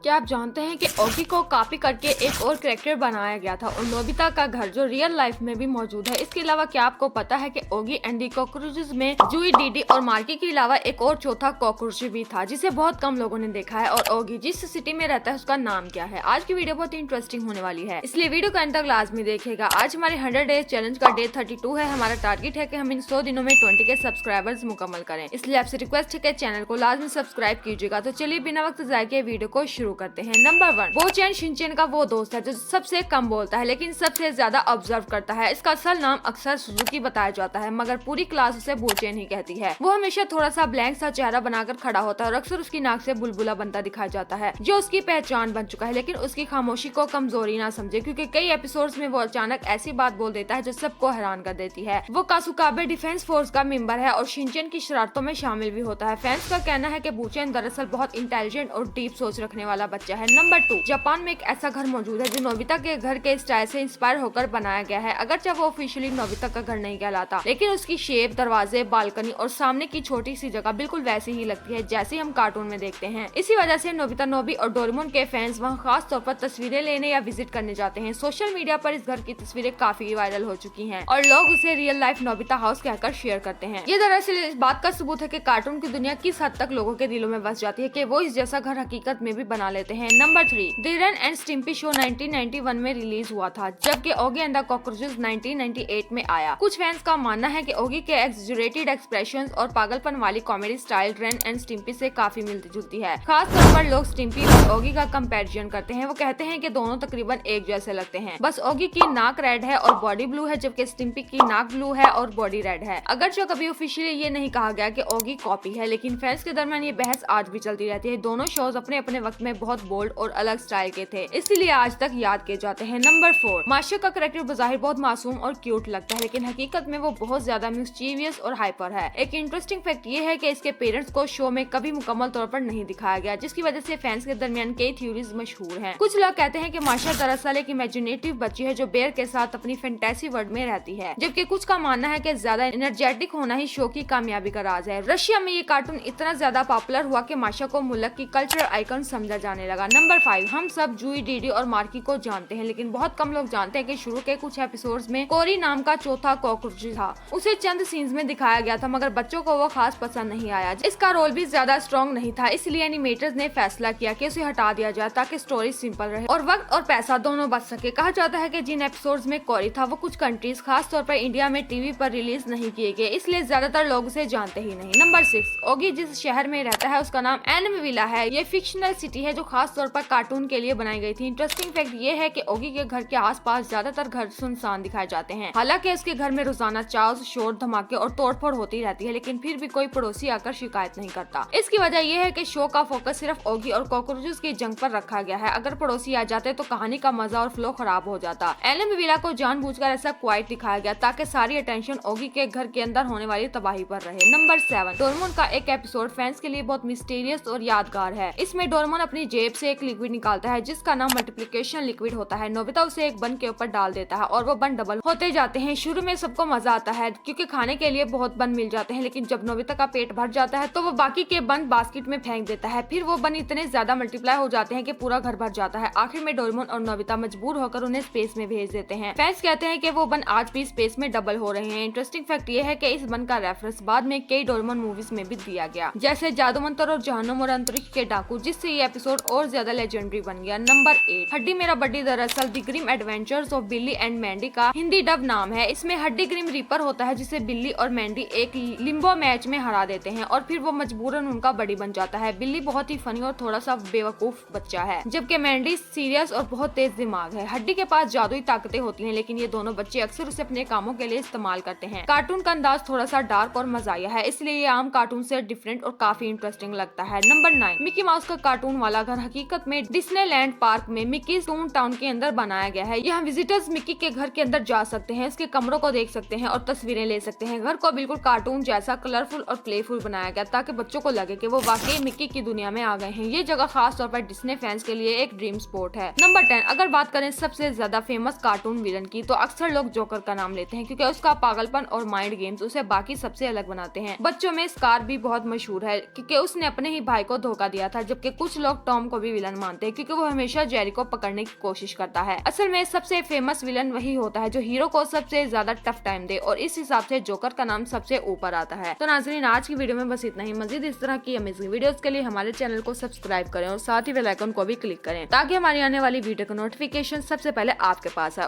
क्या आप जानते हैं कि ओगी को कॉपी करके एक और कैरेक्टर बनाया गया था और नोबिता का घर जो रियल लाइफ में भी मौजूद है। इसके अलावा क्या आपको पता है कि ओगी एंड दी कॉकरोचेस में जूई, डीडी और मार्की के अलावा एक और चौथा कॉकरोच भी था जिसे बहुत कम लोगों ने देखा है। और ओगी जिस सिटी में रहता है उसका नाम क्या है? आज की वीडियो बहुत इंटरेस्टिंग होने वाली है, इसलिए वीडियो का अंत तक लाजमी देखिएगा। आज हमारे 100 डेज चैलेंज का डे 32 है। हमारा टारगेट है कि हम इन 100 दिनों में 20 के सब्सक्राइबर्स मुकम्मल करें, इसलिए आपसे रिक्वेस्ट है कि चैनल को लाजमी सब्सक्राइब कीजिएगा। तो चलिए बिना वक्त जाए के वीडियो को शुरू करते हैं। नंबर 1, बोचेन शिनचेन का वो दोस्त है जो सबसे कम बोलता है लेकिन सबसे ज्यादा ऑब्जर्व करता है। इसका असल नाम अक्सर सुजुकी बताया जाता है मगर पूरी क्लास उसे बोचेन ही कहती है। वो हमेशा थोड़ा सा ब्लैंक सा चेहरा बनाकर खड़ा होता है और अक्सर उसकी नाक से बुलबुला बनता दिखाया जाता है जो उसकी पहचान बन चुका है। लेकिन उसकी खामोशी को कमजोरी ना समझे क्योंकि कई एपिसोड्स में वो अचानक ऐसी बात बोल देता है जो सबको हैरान कर देती है। वो कासुकाबे डिफेंस फोर्स का मेंबर है और शिनचेन की शरारतों में शामिल भी होता है। फैंस का कहना है कि बोचेन दरअसल बहुत इंटेलिजेंट और डीप सोच रखने वाला बच्चा है। नंबर 2, जापान में एक ऐसा घर मौजूद है जो नोबिता के घर के स्टाइल से इंस्पायर होकर बनाया गया है। अगरचे वो ऑफिशियली नोबिता का घर नहीं कहलाता लेकिन उसकी शेप, दरवाजे, बालकनी और सामने की छोटी सी जगह बिल्कुल वैसी ही लगती है जैसे हम कार्टून में देखते हैं। इसी वजह से नोबिता, नोबी और डोरेमोन के फैंस वहाँ खास तौर पर तस्वीरें लेने या विजिट करने जाते हैं। सोशल मीडिया पर इस घर की तस्वीरें काफी वायरल हो चुकी हैं और लोग उसे रियल लाइफ नोबिता हाउस कहकर शेयर करते हैं। ये दरअसल इस बात का सबूत है कि कार्टून की दुनिया किस हद तक लोगों के दिलों में बस जाती है कि वो इस जैसा घर हकीकत में भी बना लेते हैं। Number 3, the Ren and Stimpy show 1991 में रिलीज हुआ था जबकि ओगी एंड द कॉकरोचेस 1998 में आया। कुछ फैंस का मानना है कि ओगी के एक्सैजरेटेड एक्सप्रेशंस और पागलपन वाली कॉमेडी स्टाइल रेन एंड स्टिम्पी से काफी मिलती जुलती है। खास तौर पर लोग स्टिम्पी और ओगी का कंपैरिजन करते हैं। वो कहते हैं कि दोनों तकरीबन एक जैसे लगते हैं, बस ओगी की नाक रेड है और बॉडी ब्लू है जबकि स्टिम्पी की नाक ब्लू है और बॉडी रेड है। अगरचे कभी ऑफिशियली ये नहीं कहा गया कि ओगी कॉपी है लेकिन फैंस के दरमियान ये बहस आज भी चलती रहती है। दोनों शोज अपने अपने वक्त में बहुत बोल्ड और अलग स्टाइल के थे, इसलिए आज तक याद किए जाते हैं। नंबर 4, माशा का कैरेक्टर बज़ाहिर बहुत मासूम और क्यूट लगता है लेकिन हकीकत में वो बहुत ज्यादा मिस्चीवियस और हाइपर है। एक इंटरेस्टिंग फैक्ट ये है कि इसके पेरेंट्स को शो में कभी मुकम्मल तौर पर नहीं दिखाया गया जिसकी वजह से फैंस के दरमियान कई थ्योरीज मशहूर हैं। कुछ लोग कहते हैं कि माशा दरअसल एक इमेजिनेटिव बच्ची है जो बेयर के साथ अपनी फैंटेसी वर्ल्ड में रहती है, जबकि कुछ का मानना है कि ज्यादा एनर्जेटिक होना ही शो की कामयाबी का राज है। रशिया में ये कार्टून इतना ज्यादा पॉपुलर हुआ कि माशा को मुल्क की कल्चरल आइकन समझा जाने लगा। नंबर 5, हम सब जूई, डीडी और मार्की को जानते हैं लेकिन बहुत कम लोग जानते हैं कि शुरू के कुछ एपिसोड्स में कोरी नाम का चौथा कॉकरोच था। उसे चंद सीन्स में दिखाया गया था मगर बच्चों को वो खास पसंद नहीं आया। इसका रोल भी ज्यादा स्ट्रॉन्ग नहीं था, इसलिए एनिमेटर्स ने फैसला किया कि उसे हटा दिया जाए ताकि स्टोरी सिंपल रहे और वक्त और पैसा दोनों बच सके। कहा जाता है कि जिन एपिसोड्स में कोरी था वो कुछ कंट्रीज खास तौर पर इंडिया में टीवी पर रिलीज नहीं किए गए, इसलिए ज्यादातर लोग उसे जानते ही नहीं। नंबर 6, ओगी जिस शहर में रहता है उसका नाम एनमविला है। ये फिक्शनल सिटी है जो खास तौर पर कार्टून के लिए बनाई गई थी। इंटरेस्टिंग फैक्ट ये है कि ओगी के घर के आसपास ज्यादातर घर सुनसान दिखाए जाते हैं। हालांकि उसके घर में रोजाना चाव, शोर, धमाके और तोड़फोड़ होती रहती है लेकिन फिर भी कोई पड़ोसी आकर शिकायत नहीं करता। इसकी वजह यह है कि शो का फोकस सिर्फ ओगी और कॉकरोचेस की जंग पर रखा गया है। अगर पड़ोसी आ जाते तो कहानी का मजा और फ्लो खराब हो जाता। एनमविला को जानबूझकर ऐसा क्वाइट दिखाया गया ताकि सारी अटेंशन ओगी के घर के अंदर होने वाली तबाही पर रहे। नंबर 7, डोरेमोन का एक एपिसोड फैंस के लिए बहुत मिस्टीरियस और यादगार है। इसमें डोरेमोन अपनी जेब से एक लिक्विड निकालता है जिसका नाम मल्टीप्लिकेशन लिक्विड होता है। नोबिता उसे एक बन के ऊपर डाल देता है और वो बन डबल होते जाते हैं। शुरू में सबको मजा आता है क्योंकि खाने के लिए बहुत बन मिल जाते हैं लेकिन जब नोबिता का पेट भर जाता है तो वो बाकी के बन बास्केट में फेंक देता है। फिर वो बन इतने ज्यादा मल्टीप्लाई हो जाते हैं कि पूरा घर भर जाता है। आखिर में डोरेमोन और नोबिता मजबूर होकर उन्हें स्पेस में भेज देते हैं। फैंस कहते हैं कि वो बन आज भी स्पेस में डबल हो रहे हैं। इंटरेस्टिंग फैक्ट ये है कि इस बन का रेफरेंस बाद में कई डोरेमोन मूवीज में भी दिया गया जैसे जादू मंतर और जहन्नुम और अंतरिक्ष के डाकू, जिससे ये एपिसोड और ज्यादा लेजेंडरी बन गया। नंबर 8, हड्डी मेरा बड्डी दरअसल द ग्रिम एडवेंचर्स ऑफ बिल्ली एंड मैंडी का हिंदी डब नाम है। इसमें हड्डी ग्रिम रीपर होता है जिसे बिल्ली और मैंडी एक लिम्बो मैच में हरा देते हैं और फिर वो मजबूरन उनका बड़ी बन जाता है। बिल्ली बहुत ही फनी और थोड़ा सा बेवकूफ बच्चा है जबकि मैंडी सीरियस और बहुत तेज दिमाग है। हड्डी के पास जादुई ताकतें होती हैं लेकिन ये दोनों बच्चे अक्सर उसे अपने कामों के लिए इस्तेमाल करते हैं। कार्टून का अंदाज थोड़ा सा डार्क और मजाया है इसलिए ये आम कार्टून से डिफरेंट और काफी इंटरेस्टिंग लगता है। नंबर 9, मिकी माउस का कार्टून वाला घर हकीकत में डिज्नीलैंड पार्क में मिकी टून टाउन के अंदर बनाया गया है। यहाँ विजिटर्स मिकी के घर के अंदर जा सकते हैं, इसके कमरों को देख सकते हैं और तस्वीरें ले सकते हैं। घर को बिल्कुल कार्टून जैसा कलरफुल और प्लेफुल बनाया गया ताकि बच्चों को लगे कि वो वाकई मिकी की दुनिया में आ गए हैं। ये जगह खास तौर पर डिज्नी फैंस के लिए एक ड्रीम स्पॉट है। नंबर 10, अगर बात करें सबसे ज्यादा फेमस कार्टून विलन की तो अक्सर लोग जोकर का नाम लेते हैं क्योंकि उसका पागलपन और माइंड गेम्स उसे बाकी सबसे अलग बनाते हैं। बच्चों में स्कार भी बहुत मशहूर है क्योंकि उसने अपने ही भाई को धोखा दिया था जबकि कुछ लोग टॉम को भी विलन मानते हैं क्योंकि वो हमेशा जेरी को पकड़ने की कोशिश करता है। असल में सबसे फेमस विलन वही होता है जो हीरो को सबसे ज्यादा टफ टाइम दे और इस हिसाब से जोकर का नाम सबसे ऊपर आता है। तो नाज़रीन, आज की वीडियो में बस इतना ही। मजीद इस तरह की अमेजिंग वीडियोस के लिए हमारे चैनल को सब्सक्राइब करें और साथ ही बेल आइकन को भी क्लिक करें ताकि हमारी आने वाली वीडियो का नोटिफिकेशन सबसे पहले आपके पास है।